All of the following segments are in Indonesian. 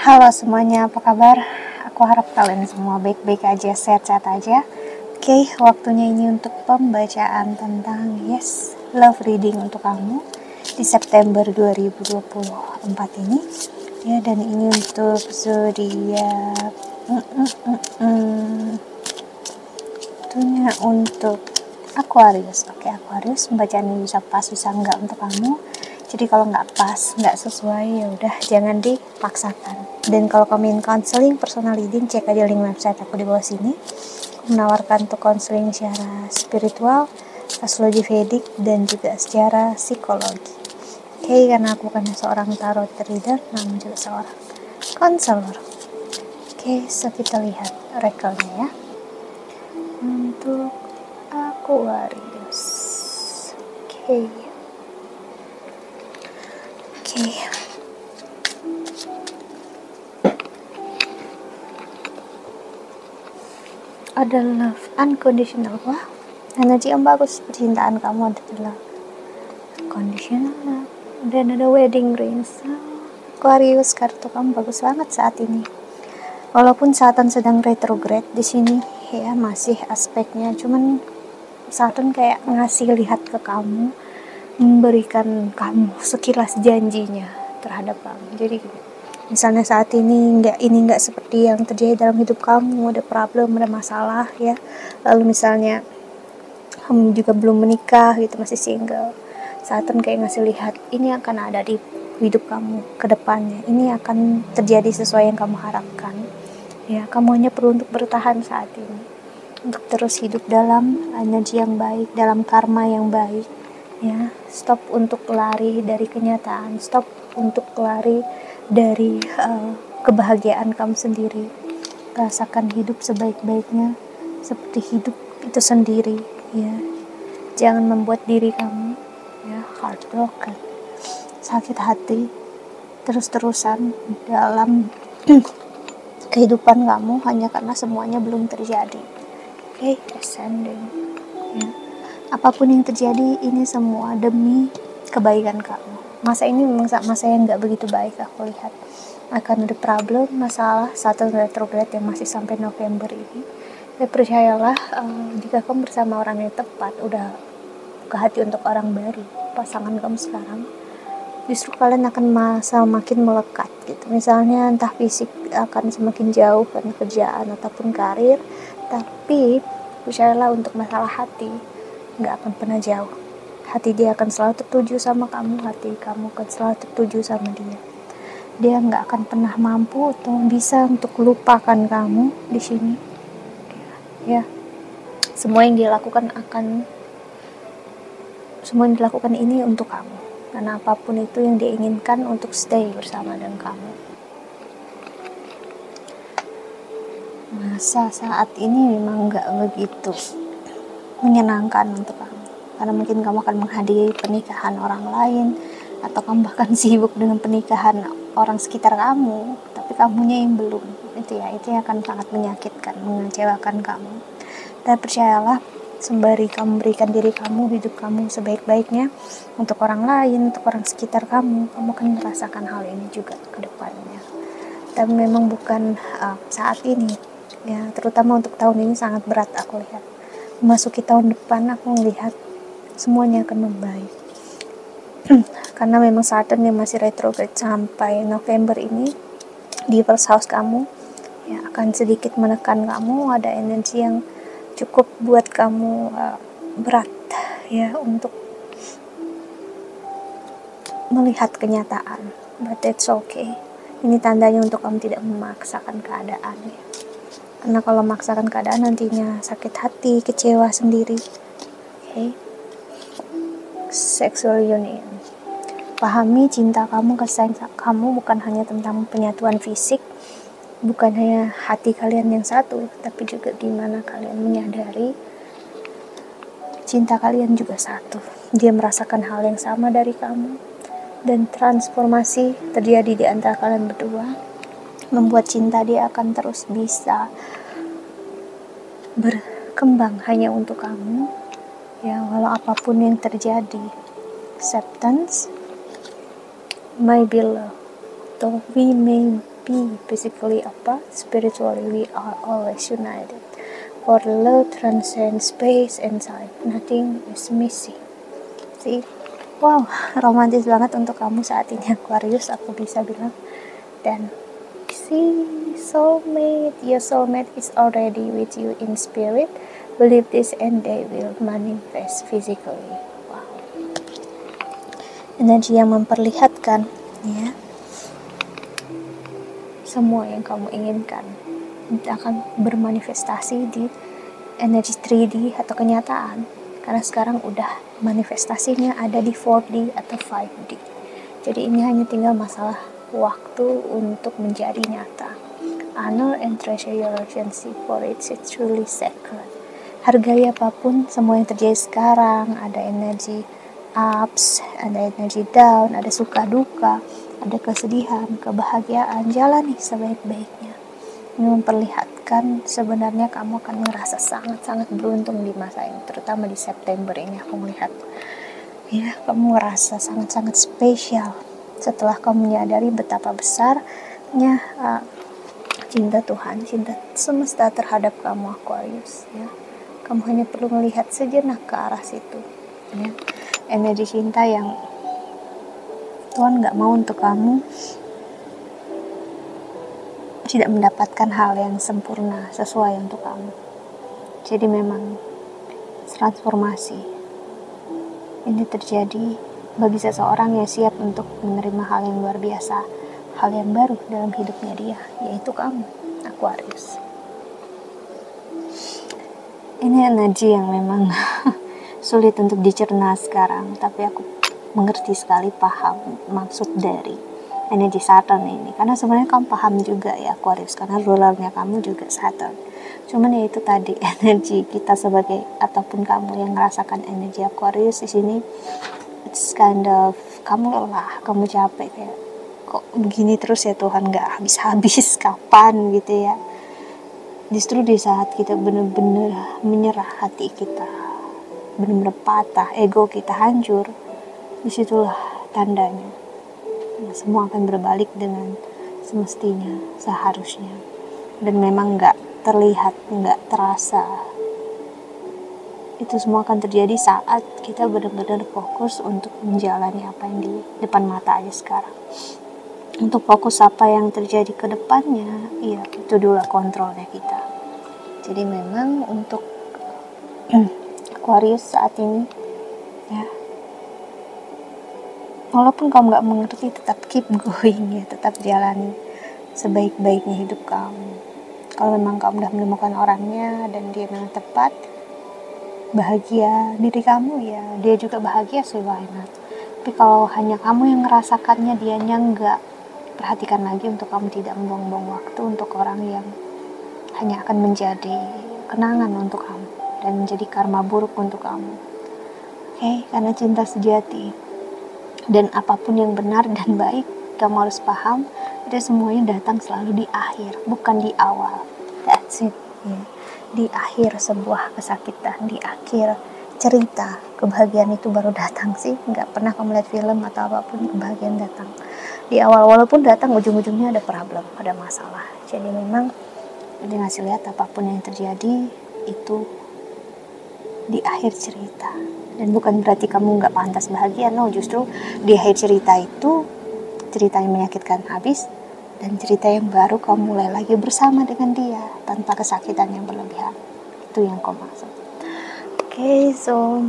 Halo semuanya, apa kabar? Aku harap kalian semua baik-baik aja, sehat-sehat aja. Oke, waktunya ini untuk pembacaan tentang love reading untuk kamu di September 2024 ini. Ya, dan ini untuk zodiak tentunya untuk Aquarius. Oke, Aquarius, pembacaan ini bisa pas bisa enggak untuk kamu. Jadi kalau nggak pas, nggak sesuai, ya udah jangan dipaksakan. Dan kalau kamu ingin counseling, personal reading, cek aja link website aku di bawah sini. Aku menawarkan untuk counseling secara spiritual, astrologi Vedic, dan juga secara psikologi. Oke, karena aku bukan seorang tarot reader, namun juga seorang konselor. Oke, so kita lihat rekelnya ya. Untuk Aquarius. Oke. Ada love unconditional. Wah, energi yang bagus. Percintaan kamu adalah conditional love. Dan ada wedding rings. Aquarius, kartu kamu bagus banget saat ini. Walaupun Saturn sedang retrograde di sini ya, masih aspeknya, cuman Saturn kayak ngasih lihat ke kamu, memberikan kamu sekilas janjinya terhadap kamu. Jadi misalnya saat ini nggak seperti yang terjadi dalam hidup kamu, ada problem, ada masalah ya. Lalu misalnya kamu juga belum menikah gitu, masih single. Saturn kayak ngasih lihat, ini akan ada di hidup kamu ke depannya. Ini akan terjadi sesuai yang kamu harapkan. Ya, kamu hanya perlu untuk bertahan saat ini. Untuk terus hidup dalam energi yang baik, dalam karma yang baik. Ya, stop untuk lari dari kenyataan, stop untuk lari dari kebahagiaan kamu sendiri. Rasakan hidup sebaik-baiknya, seperti hidup itu sendiri. Ya, jangan membuat diri kamu heartbroken, sakit hati terus-terusan dalam kehidupan kamu hanya karena semuanya belum terjadi. Oke, ascending. Ya. Apapun yang terjadi, ini semua demi kebaikan kamu. Masa ini memang masa yang nggak begitu baik, aku lihat. Akan ada problem, masalah, Saturn retrograde yang masih sampai November ini. Tapi percayalah, jika kamu bersama orang yang tepat, udah buka hati untuk orang baru, pasangan kamu sekarang, justru kalian akan makin melekat gitu. Misalnya entah fisik akan semakin jauh karena kerjaan ataupun karir, tapi percayalah untuk masalah hati nggak akan pernah jauh. Hati dia akan selalu tertuju sama kamu, hati kamu akan selalu tertuju sama dia. Dia nggak akan pernah mampu atau bisa untuk lupakan kamu di sini. Ya, semua yang dilakukan ini untuk kamu. Karena apapun itu yang diinginkan untuk stay bersama dengan kamu. Masa saat ini memang nggak begitu menyenangkan untuk kamu. Karena mungkin kamu akan menghadiri pernikahan orang lain, atau kamu bahkan sibuk dengan pernikahan orang sekitar kamu, tapi kamunya yang belum. Itu yang akan sangat menyakitkan, mengecewakan kamu. Dan percayalah, sembari kamu berikan diri kamu, hidup kamu sebaik-baiknya untuk orang lain, untuk orang sekitar kamu akan merasakan hal ini juga ke depannya. Tapi memang bukan saat ini ya, terutama untuk tahun ini sangat berat aku lihat. Memasuki tahun depan aku melihat semuanya akan membaik. Karena memang Saturn yang masih retrograde sampai November ini di first house kamu ya, akan sedikit menekan kamu. Ada energi yang cukup buat kamu berat ya untuk melihat kenyataan, but that's okay. Ini tandanya untuk kamu tidak memaksakan keadaan ya. Karena kalau memaksakan keadaan nantinya sakit hati, kecewa sendiri. Okay. Sexual union. Pahami cinta kamu, kasih sayang kamu bukan hanya tentang penyatuan fisik, bukan hanya hati kalian yang satu, tapi juga gimana kalian menyadari cinta kalian juga satu. Dia merasakan hal yang sama dari kamu, dan transformasi terjadi di antara kalian berdua, membuat cinta dia akan terus bisa berkembang hanya untuk kamu ya, walau apapun yang terjadi. Acceptance, my beloved, though we may be physically apart, spiritually we are always united. For love transcends space and time, nothing is missing. See? Wow, romantis banget untuk kamu saat ini Aquarius, aku bisa bilang. Dan see, soulmate, your soulmate is already with you in spirit. Believe this and they will manifest physically. Wow. Energi yang memperlihatkan, ya, semua yang kamu inginkan akan bermanifestasi di energi 3D atau kenyataan. Karena sekarang udah manifestasinya ada di 4D atau 5D. Jadi ini hanya tinggal masalah waktu untuk menjadi nyata. Honor and treasure your relationship, for it's truly sacred. Hargai apapun semua yang terjadi sekarang. Ada energi ups, ada energi down, ada suka duka, ada kesedihan, kebahagiaan. Jalani sebaik-baiknya. Ini memperlihatkan sebenarnya kamu akan merasa sangat-sangat beruntung di masa ini, terutama di September ini. Aku melihat, ya, kamu merasa sangat-sangat spesial setelah kamu menyadari betapa besarnya cinta Tuhan, cinta semesta terhadap kamu Aquarius. Ya, kamu hanya perlu melihat sejenak ke arah situ. Ya, energi cinta yang Tuhan nggak mau untuk kamu tidak mendapatkan hal yang sempurna sesuai untuk kamu. Jadi memang transformasi ini terjadi bagi seseorang yang siap untuk menerima hal yang luar biasa, hal yang baru dalam hidupnya dia, yaitu kamu, Aquarius. Ini energi yang memang sulit untuk dicerna sekarang, tapi aku mengerti sekali, paham maksud dari energi Saturn ini, karena sebenarnya kamu paham juga ya Aquarius, karena rulernya kamu juga Saturn. Cuman ya itu tadi, energi kita sebagai ataupun kamu yang merasakan energi Aquarius di sini, it's kind of kamu lelah, kamu capek, kayak kok begini terus ya Tuhan, nggak habis-habis kapan gitu ya. Justru di saat kita benar-benar menyerah, hati kita benar-benar patah, ego kita hancur, disitulah tandanya. Semua akan berbalik dengan semestinya, seharusnya. Dan memang gak terlihat, gak terasa. Itu semua akan terjadi saat kita benar-benar fokus untuk menjalani apa yang di depan mata aja sekarang. Untuk fokus apa yang terjadi ke depannya, ya itu dulu kontrolnya kita. Jadi memang untuk Aquarius saat ini, ya, walaupun kamu gak mengerti, tetap keep going ya, tetap jalani sebaik-baiknya hidup kamu. Kalau memang kamu udah menemukan orangnya dan dia memang tepat, bahagia diri kamu, ya dia juga bahagia sih, why not? Tapi kalau hanya kamu yang merasakannya, dianya enggak, perhatikan lagi untuk kamu tidak membuang-buang waktu untuk orang yang hanya akan menjadi kenangan untuk kamu dan menjadi karma buruk untuk kamu. Oke, karena cinta sejati dan apapun yang benar dan baik, kamu harus paham, itu semuanya datang selalu di akhir, bukan di awal. That's it. Yeah. Di akhir sebuah kesakitan, di akhir cerita, kebahagiaan itu baru datang sih. Nggak pernah kamu lihat film atau apapun, kebahagiaan datang di awal. Walaupun datang, ujung-ujungnya ada problem, ada masalah. Jadi memang dia ngasih lihat apapun yang terjadi itu di akhir cerita. Dan bukan berarti kamu nggak pantas bahagia, no, justru di akhir cerita itu cerita yang menyakitkan habis dan cerita yang baru kamu mulai lagi bersama dengan dia tanpa kesakitan yang berlebihan. Itu yang kau maksud. Oke, so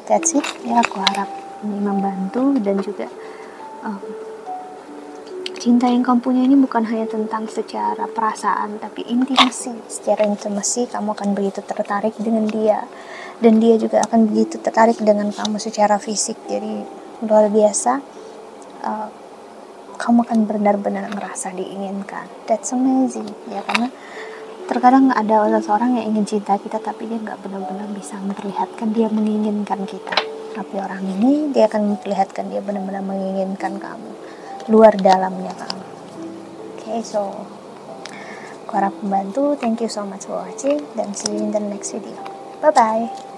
that's it ya. Aku harap ini membantu dan juga cinta yang kamu punya ini bukan hanya tentang secara perasaan, tapi intimasi. Secara intimasi kamu akan begitu tertarik dengan dia dan dia juga akan begitu tertarik dengan kamu secara fisik. Jadi luar biasa, kamu akan benar-benar merasa diinginkan. That's amazing ya, karena terkadang ada seseorang yang ingin cinta kita tapi dia nggak benar-benar bisa memperlihatkan dia menginginkan kita. Tapi orang ini dia akan memperlihatkan dia benar-benar menginginkan kamu, luar dalamnya kamu. Okay, so aku harap membantu. Thank you so much for watching dan see you in the next video. Bye bye.